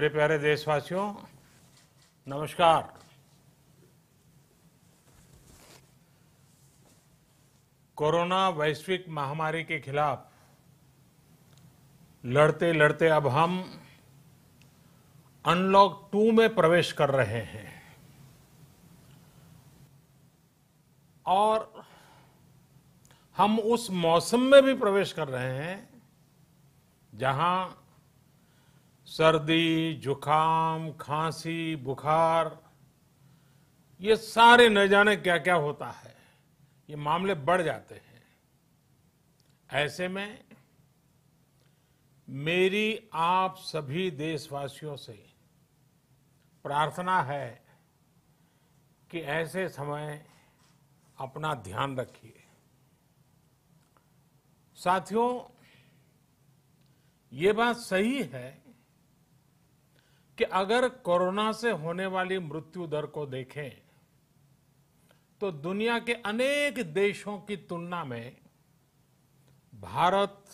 मेरे प्यारे देशवासियों, नमस्कार। कोरोना वैश्विक महामारी के खिलाफ लड़ते लड़ते अब हम अनलॉक 2 में प्रवेश कर रहे हैं और हम उस मौसम में भी प्रवेश कर रहे हैं जहां सर्दी, जुकाम, खांसी, बुखार, ये सारे न जाने क्या क्या होता है, ये मामले बढ़ जाते हैं। ऐसे में मेरी आप सभी देशवासियों से प्रार्थना है कि ऐसे समय अपना ध्यान रखिए। साथियों, ये बात सही है कि अगर कोरोना से होने वाली मृत्यु दर को देखें तो दुनिया के अनेक देशों की तुलना में भारत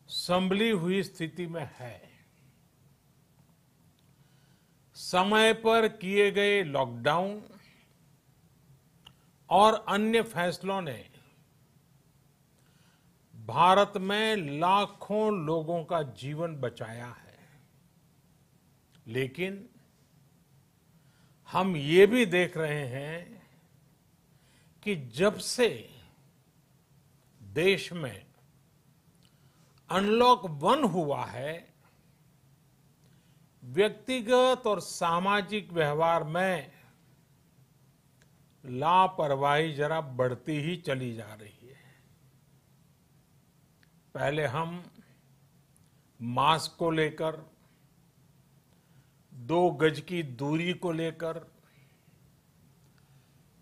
संभली हुई स्थिति में है। समय पर किए गए लॉकडाउन और अन्य फैसलों ने भारत में लाखों लोगों का जीवन बचाया है, लेकिन हम ये भी देख रहे हैं कि जब से देश में अनलॉक 1 हुआ है, व्यक्तिगत और सामाजिक व्यवहार में लापरवाही जरा बढ़ती ही चली जा रही है। पहले हम मास्क को लेकर, 2 गज की दूरी को लेकर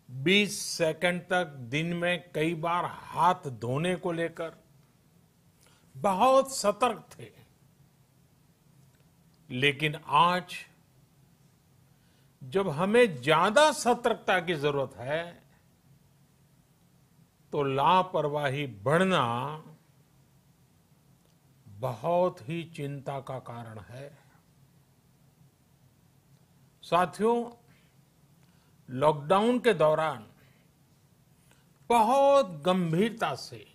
20 सेकंड तक दिन में कई बार हाथ धोने को लेकर बहुत सतर्क थे, लेकिन आज जब हमें ज्यादा सतर्कता की जरूरत है तो लापरवाही बढ़ना बहुत ही चिंता का कारण है। साथियों, लॉकडाउन के दौरान बहुत गंभीरता से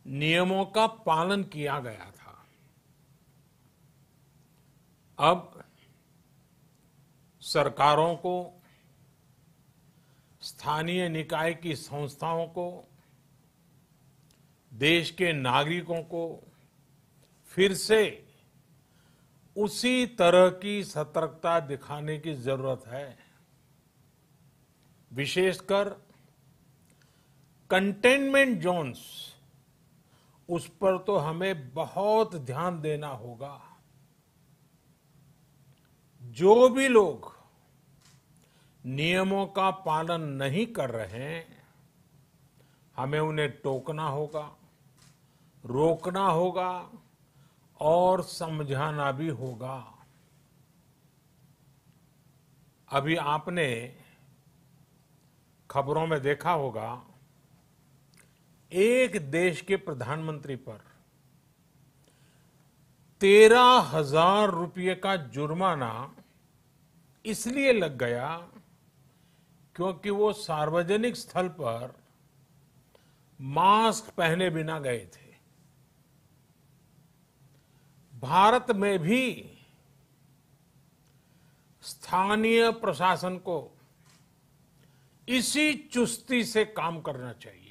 नियमों का पालन किया गया था। अब सरकारों को, स्थानीय निकाय की संस्थाओं को, देश के नागरिकों को फिर से उसी तरह की सतर्कता दिखाने की जरूरत है। विशेषकर कंटेनमेंट जोन्स, उस पर तो हमें बहुत ध्यान देना होगा। जो भी लोग नियमों का पालन नहीं कर रहे हैं, हमें उन्हें टोकना होगा, रोकना होगा और समझाना भी होगा। अभी आपने खबरों में देखा होगा, एक देश के प्रधानमंत्री पर 13,000 रुपये का जुर्माना इसलिए लग गया क्योंकि वो सार्वजनिक स्थल पर मास्क पहने बिना गए थे। भारत में भी स्थानीय प्रशासन को इसी चुस्ती से काम करना चाहिए।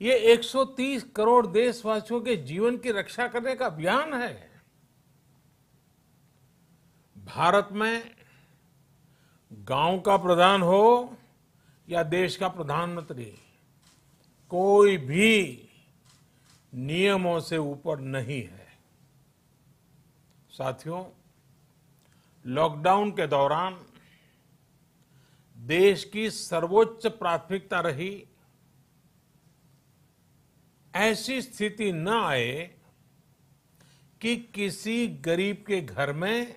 ये 130 करोड़ देशवासियों के जीवन की रक्षा करने का अभियान है। भारत में गांव का प्रधान हो या देश का प्रधानमंत्री, कोई भी नियमों से ऊपर नहीं है। साथियों, लॉकडाउन के दौरान देश की सर्वोच्च प्राथमिकता रही ऐसी स्थिति न आए कि किसी गरीब के घर में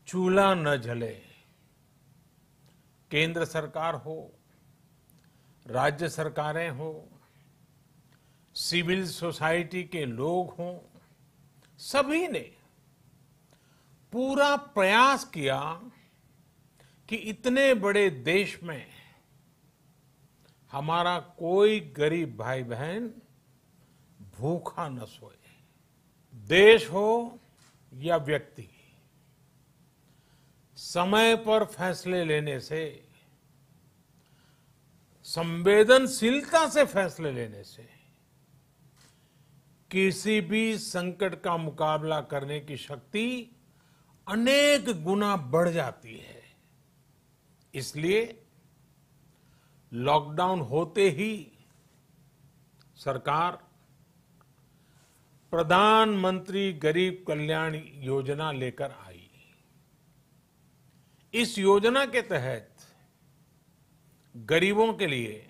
चूल्हा न जले। केंद्र सरकार हो, राज्य सरकारें हो, सिविल सोसाइटी के लोग हों, सभी ने पूरा प्रयास किया कि इतने बड़े देश में हमारा कोई गरीब भाई बहन भूखा न सोए। देश हो या व्यक्ति, समय पर फैसले लेने से, संवेदनशीलता से फैसले लेने से किसी भी संकट का मुकाबला करने की शक्ति अनेक गुना बढ़ जाती है। इसलिए लॉकडाउन होते ही सरकार प्रधानमंत्री गरीब कल्याण योजना लेकर आई। इस योजना के तहत गरीबों के लिए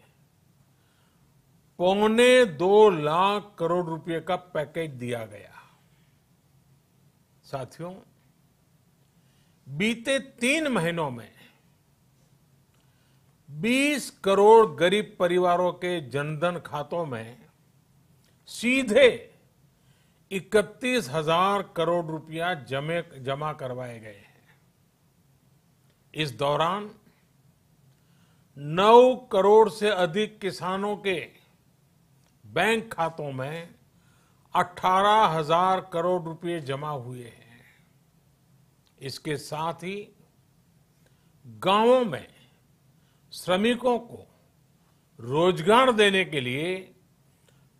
2.25 लाख करोड़ रुपए का पैकेज दिया गया। साथियों, बीते 3 महीनों में 20 करोड़ गरीब परिवारों के जनधन खातों में सीधे 31,000 करोड़ रुपया जमा करवाए गए हैं। इस दौरान 9 करोड़ से अधिक किसानों के बैंक खातों में 18,000 करोड़ रुपए जमा हुए हैं। इसके साथ ही गांवों में श्रमिकों को रोजगार देने के लिए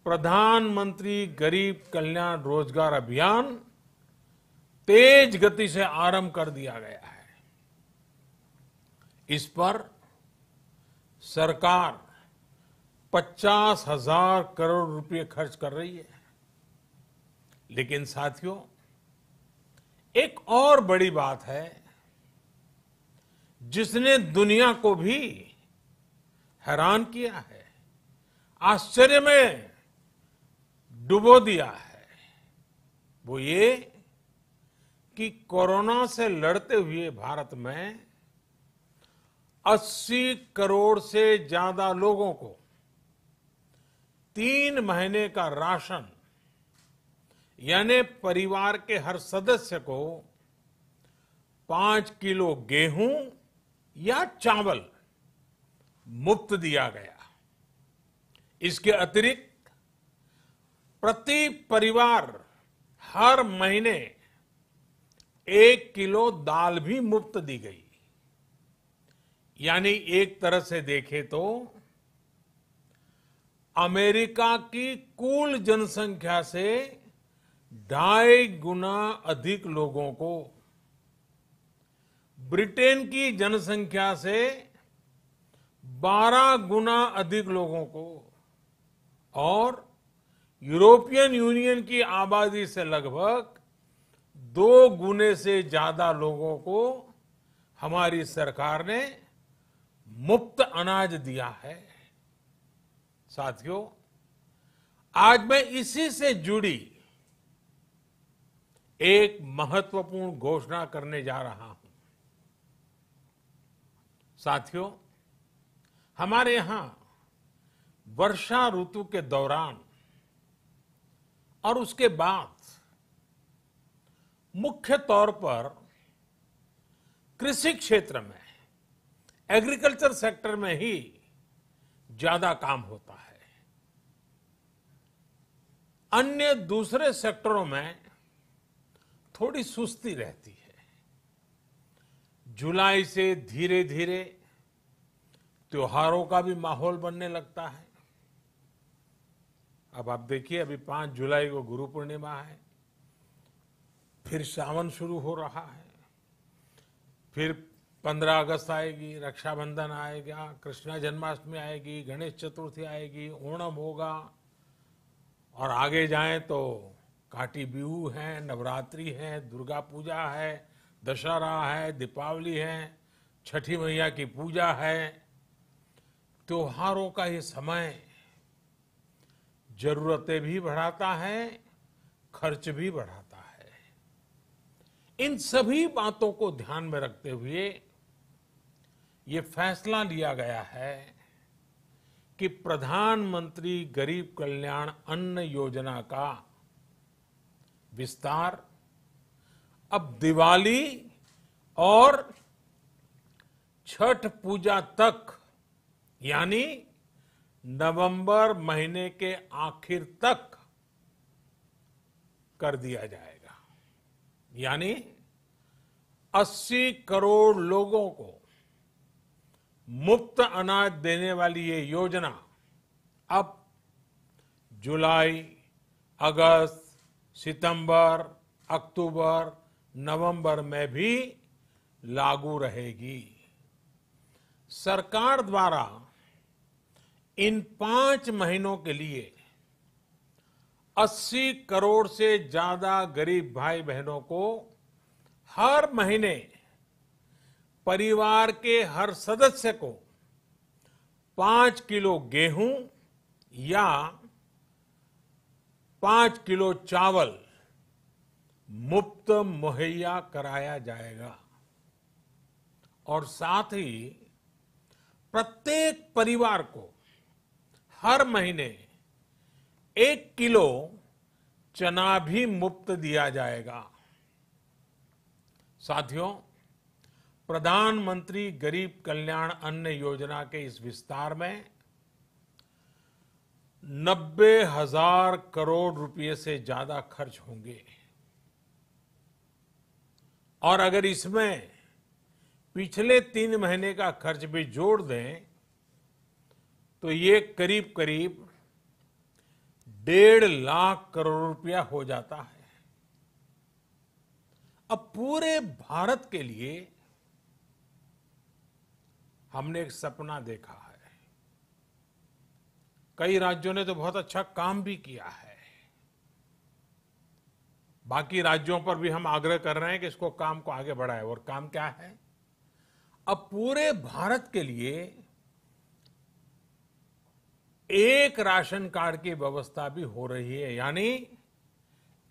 प्रधानमंत्री गरीब कल्याण रोजगार अभियान तेज गति से आरंभ कर दिया गया है। इस पर सरकार 50,000 करोड़ रुपए खर्च कर रही है। लेकिन साथियों, एक और बड़ी बात है जिसने दुनिया को भी हैरान किया है, आश्चर्य में डुबो दिया है। वो ये कि कोरोना से लड़ते हुए भारत में 80 करोड़ से ज्यादा लोगों को 3 महीने का राशन, यानी परिवार के हर सदस्य को 5 किलो गेहूं या चावल मुफ्त दिया गया। इसके अतिरिक्त प्रति परिवार हर महीने 1 किलो दाल भी मुफ्त दी गई। यानी एक तरह से देखें तो अमेरिका की कुल जनसंख्या से 2.5 गुना अधिक लोगों को, ब्रिटेन की जनसंख्या से 12 गुना अधिक लोगों को और यूरोपियन यूनियन की आबादी से लगभग 2 गुने से ज्यादा लोगों को हमारी सरकार ने मुफ्त अनाज दिया है। साथियों, आज मैं इसी से जुड़ी एक महत्वपूर्ण घोषणा करने जा रहा हूं। साथियों, हमारे यहां वर्षा ऋतु के दौरान और उसके बाद मुख्य तौर पर कृषि क्षेत्र में, एग्रीकल्चर सेक्टर में ही ज्यादा काम होता है। अन्य दूसरे सेक्टरों में थोड़ी सुस्ती रहती है। जुलाई से धीरे धीरे त्योहारों का भी माहौल बनने लगता है। अब आप देखिए, अभी 5 जुलाई को गुरु पूर्णिमा है, फिर सावन शुरू हो रहा है, फिर 15 अगस्त आएगी, रक्षाबंधन आएगा, कृष्ण जन्माष्टमी आएगी, गणेश चतुर्थी आएगी, ओणम होगा और आगे जाएं तो काटी बिहू है, नवरात्रि है, दुर्गा पूजा है, दशहरा है, दीपावली है, छठी मैया की पूजा है। त्योहारों का ये समय जरूरतें भी बढ़ाता है, खर्च भी बढ़ाता है। इन सभी बातों को ध्यान में रखते हुए ये फैसला लिया गया है कि प्रधानमंत्री गरीब कल्याण अन्न योजना का विस्तार अब दिवाली और छठ पूजा तक, यानी नवंबर महीने के आखिर तक कर दिया जाएगा। यानी 80 करोड़ लोगों को मुफ्त अनाज देने वाली ये योजना अब जुलाई, अगस्त, सितंबर, अक्टूबर, नवंबर में भी लागू रहेगी। सरकार द्वारा इन 5 महीनों के लिए 80 करोड़ से ज्यादा गरीब भाई बहनों को हर महीने परिवार के हर सदस्य को 5 किलो गेहूं या 5 किलो चावल मुफ्त मुहैया कराया जाएगा। और साथ ही प्रत्येक परिवार को हर महीने 1 किलो चना भी मुफ्त दिया जाएगा। साथियों, प्रधानमंत्री गरीब कल्याण अन्न योजना के इस विस्तार में 90,000 करोड़ रुपए से ज्यादा खर्च होंगे। और अगर इसमें पिछले 3 महीने का खर्च भी जोड़ दें तो ये करीब करीब 1.5 लाख करोड़ रुपया हो जाता है। अब पूरे भारत के लिए हमने एक सपना देखा है। कई राज्यों ने तो बहुत अच्छा काम भी किया है। बाकी राज्यों पर भी हम आग्रह कर रहे हैं कि इसको काम को आगे बढ़ाएं। और काम क्या है? अब पूरे भारत के लिए एक राशन कार्ड की व्यवस्था भी हो रही है। यानी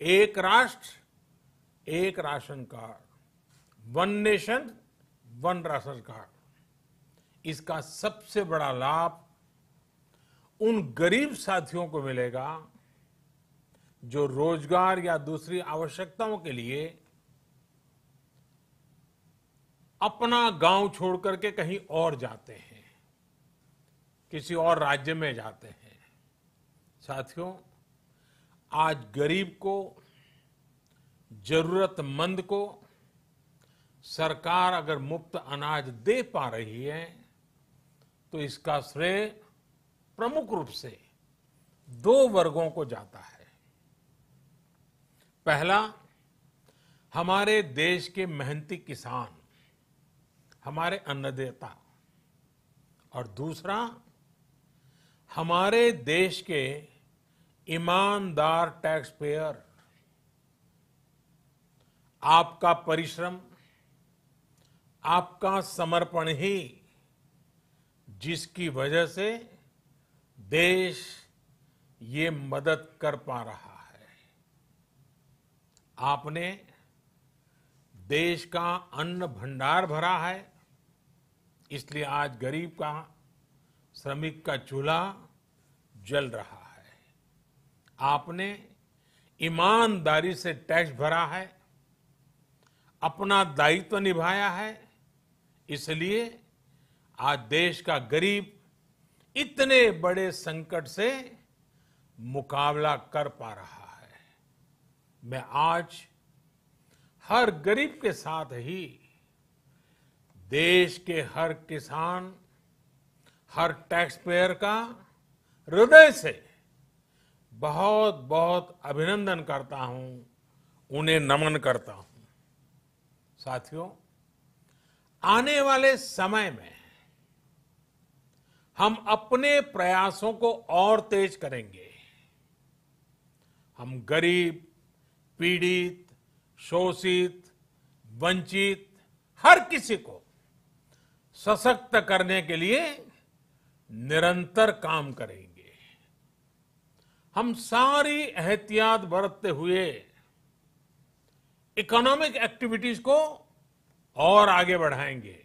एक राष्ट्र एक ration card, one nation one ration card. इसका सबसे बड़ा लाभ उन गरीब साथियों को मिलेगा जो रोजगार या दूसरी आवश्यकताओं के लिए अपना गांव छोड़ करके कहीं और जाते हैं, किसी और राज्य में जाते हैं। साथियों, आज गरीब को, जरूरतमंद को सरकार अगर मुफ्त अनाज दे पा रही है तो इसका श्रेय प्रमुख रूप से 2 वर्गों को जाता है। पहला, हमारे देश के मेहनती किसान, हमारे अन्नदाता। और दूसरा, हमारे देश के ईमानदार टैक्स पेयर। आपका परिश्रम, आपका समर्पण ही जिसकी वजह से देश ये मदद कर पा रहा है। आपने देश का अन्न भंडार भरा है, इसलिए आज गरीब का, श्रमिक का चूल्हा जल रहा है। आपने ईमानदारी से टैक्स भरा है, अपना दायित्व निभाया है, इसलिए आज देश का गरीब इतने बड़े संकट से मुकाबला कर पा रहा है। मैं आज हर गरीब के साथ ही देश के हर किसान, हर टैक्स पेयर का हृदय से बहुत बहुत अभिनंदन करता हूं, उन्हें नमन करता हूं। साथियों, आने वाले समय में हम अपने प्रयासों को और तेज करेंगे। हम गरीब, पीड़ित, शोषित, वंचित हर किसी को सशक्त करने के लिए निरंतर काम करेंगे। हम सारी एहतियात बरतते हुए इकोनॉमिक एक्टिविटीज को और आगे बढ़ाएंगे।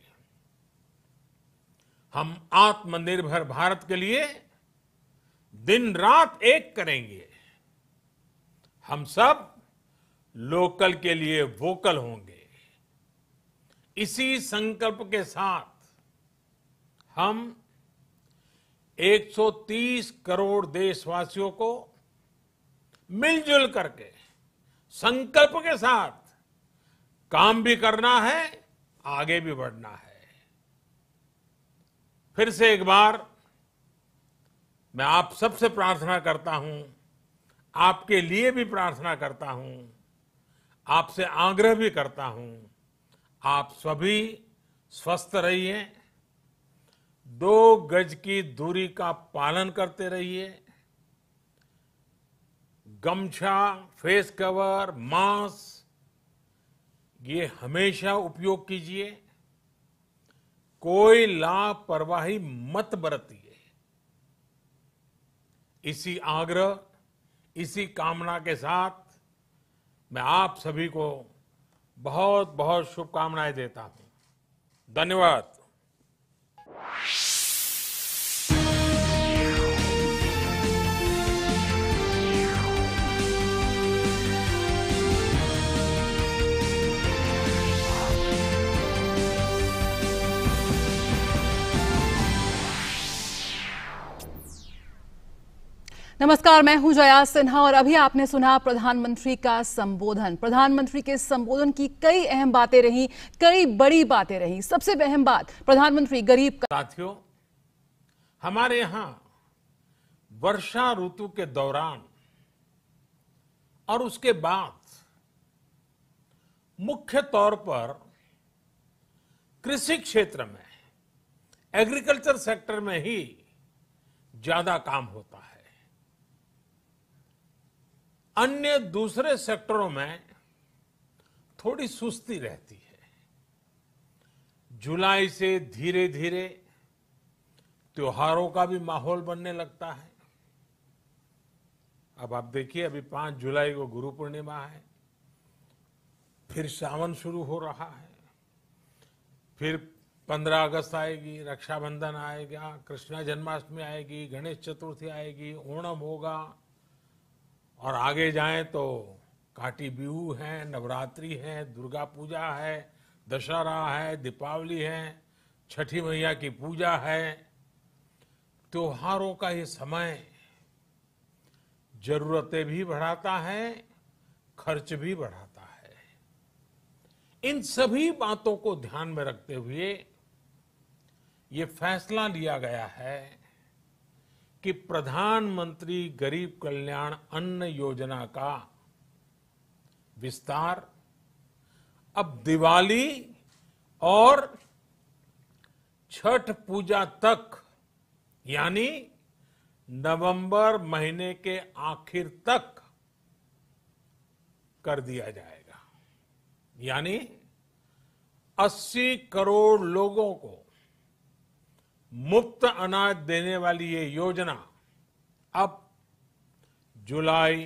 हम आत्मनिर्भर भारत के लिए दिन रात एक करेंगे। हम सब लोकल के लिए वोकल होंगे। इसी संकल्प के साथ हम 130 करोड़ देशवासियों को मिलजुल करके संकल्प के साथ काम भी करना है, आगे भी बढ़ना है। फिर से एक बार मैं आप सबसे प्रार्थना करता हूं, आपके लिए भी प्रार्थना करता हूं, आपसे आग्रह भी करता हूं, आप सभी स्वस्थ रहिए, 2 गज की दूरी का पालन करते रहिए, गमछा, फेस कवर, मास्क ये हमेशा उपयोग कीजिए, कोई लापरवाही मत बरतिए। इसी आग्रह, इसी कामना के साथ मैं आप सभी को बहुत बहुत शुभकामनाएं देता हूं। धन्यवाद। नमस्कार, मैं हूं जया सिन्हा और अभी आपने सुना प्रधानमंत्री का संबोधन। प्रधानमंत्री के संबोधन की कई अहम बातें रही, कई बड़ी बातें रही। सबसे अहम बात प्रधानमंत्री गरीब का। साथियों, हमारे यहां वर्षा ऋतु के दौरान और उसके बाद मुख्य तौर पर कृषि क्षेत्र में, एग्रीकल्चर सेक्टर में ही ज्यादा काम होता है। अन्य दूसरे सेक्टरों में थोड़ी सुस्ती रहती है। जुलाई से धीरे धीरे त्योहारों का भी माहौल बनने लगता है। अब आप देखिए, अभी 5 जुलाई को गुरु पूर्णिमा है, फिर सावन शुरू हो रहा है, फिर 15 अगस्त आएगी, रक्षाबंधन आएगा, कृष्ण जन्माष्टमी आएगी, गणेश चतुर्थी आएगी, ओणम होगा, और आगे जाएं तो काटी बिहू है, नवरात्रि है, दुर्गा पूजा है, दशहरा है, दीपावली है, छठी मैया की पूजा है। त्योहारों का ये समय जरूरतें भी बढ़ाता है, खर्च भी बढ़ाता है। इन सभी बातों को ध्यान में रखते हुए ये फैसला लिया गया है कि प्रधानमंत्री गरीब कल्याण अन्न योजना का विस्तार अब दिवाली और छठ पूजा तक, यानी नवंबर महीने के आखिर तक कर दिया जाएगा। यानी 80 करोड़ लोगों को मुफ्त अनाज देने वाली ये योजना अब जुलाई,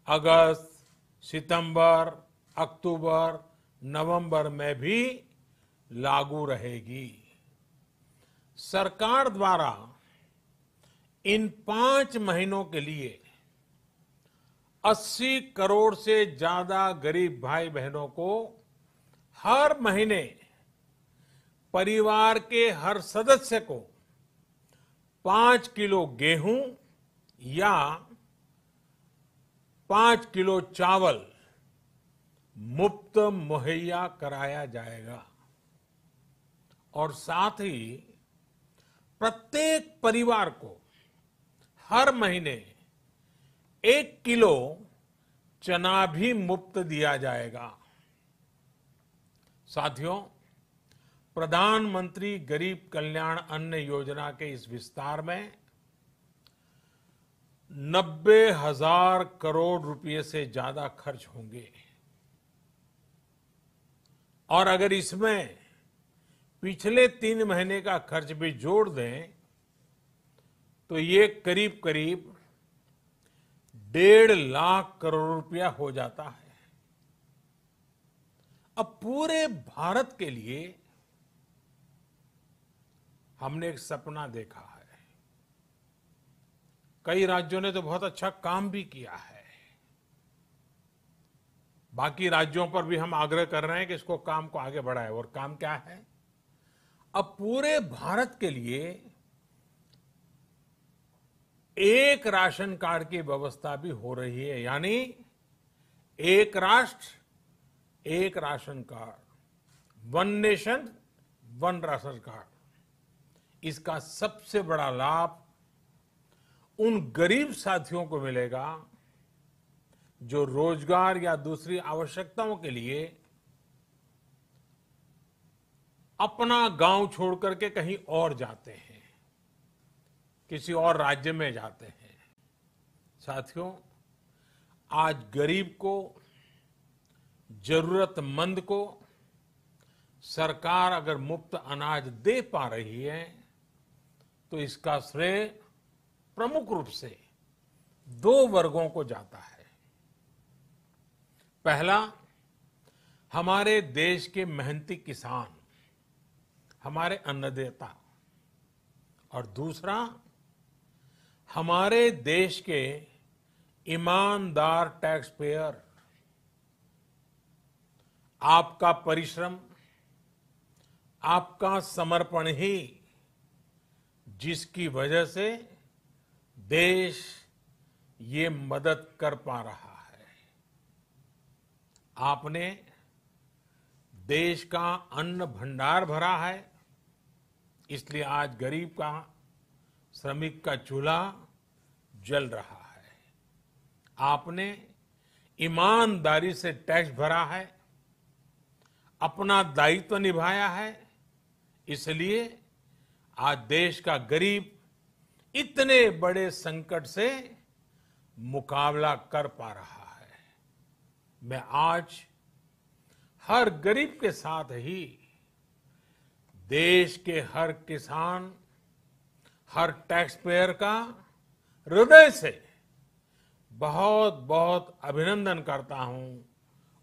अगस्त, सितंबर, अक्टूबर, नवंबर में भी लागू रहेगी। सरकार द्वारा इन 5 महीनों के लिए 80 करोड़ से ज्यादा गरीब भाई बहनों को हर महीने परिवार के हर सदस्य को 5 किलो गेहूं या 5 किलो चावल मुफ्त मुहैया कराया जाएगा। और साथ ही प्रत्येक परिवार को हर महीने 1 किलो चना भी मुफ्त दिया जाएगा। साथियों, प्रधानमंत्री गरीब कल्याण अन्न योजना के इस विस्तार में 90,000 करोड़ रुपए से ज्यादा खर्च होंगे। और अगर इसमें पिछले 3 महीने का खर्च भी जोड़ दें तो ये करीब करीब 1.5 लाख करोड़ रुपया हो जाता है। अब पूरे भारत के लिए हमने एक सपना देखा है। कई राज्यों ने तो बहुत अच्छा काम भी किया है। बाकी राज्यों पर भी हम आग्रह कर रहे हैं कि इसको काम को आगे बढ़ाएं। और काम क्या है? अब पूरे भारत के लिए एक राशन कार्ड की व्यवस्था भी हो रही है, यानी एक राष्ट्र एक ration card, one nation one ration card. इसका सबसे बड़ा लाभ उन गरीब साथियों को मिलेगा जो रोजगार या दूसरी आवश्यकताओं के लिए अपना गांव छोड़ करके कहीं और जाते हैं, किसी और राज्य में जाते हैं। साथियों, आज गरीब को, जरूरतमंद को सरकार अगर मुफ्त अनाज दे पा रही है तो इसका श्रेय प्रमुख रूप से दो वर्गों को जाता है। पहला, हमारे देश के मेहनती किसान, हमारे अन्नदाता, और दूसरा हमारे देश के ईमानदार टैक्स पेयर। आपका परिश्रम, आपका समर्पण ही जिसकी वजह से देश ये मदद कर पा रहा है। आपने देश का अन्न भंडार भरा है, इसलिए आज गरीब का, श्रमिक का चूल्हा जल रहा है। आपने ईमानदारी से टैक्स भरा है, अपना दायित्व निभाया है, इसलिए आज देश का गरीब इतने बड़े संकट से मुकाबला कर पा रहा है। मैं आज हर गरीब के साथ ही देश के हर किसान, हर टैक्स पेयर का हृदय से बहुत बहुत अभिनंदन करता हूं,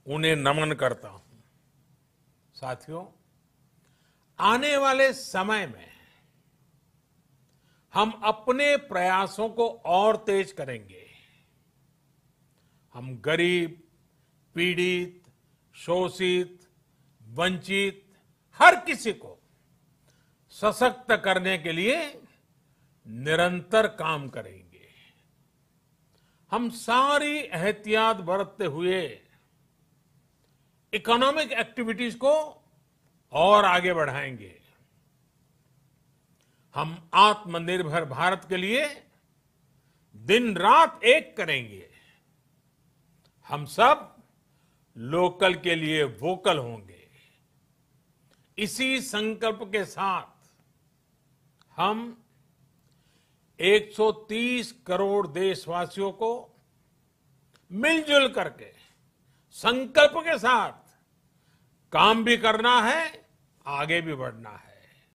उन्हें नमन करता हूं। साथियों, आने वाले समय में हम अपने प्रयासों को और तेज करेंगे। हम गरीब, पीड़ित, शोषित, वंचित हर किसी को सशक्त करने के लिए निरंतर काम करेंगे। हम सारी एहतियात बरतते हुए इकोनॉमिक एक्टिविटीज को और आगे बढ़ाएंगे। हम आत्मनिर्भर भारत के लिए दिन रात एक करेंगे। हम सब लोकल के लिए वोकल होंगे। इसी संकल्प के साथ हम 130 करोड़ देशवासियों को मिलजुल करके संकल्प के साथ काम भी करना है, आगे भी बढ़ना है।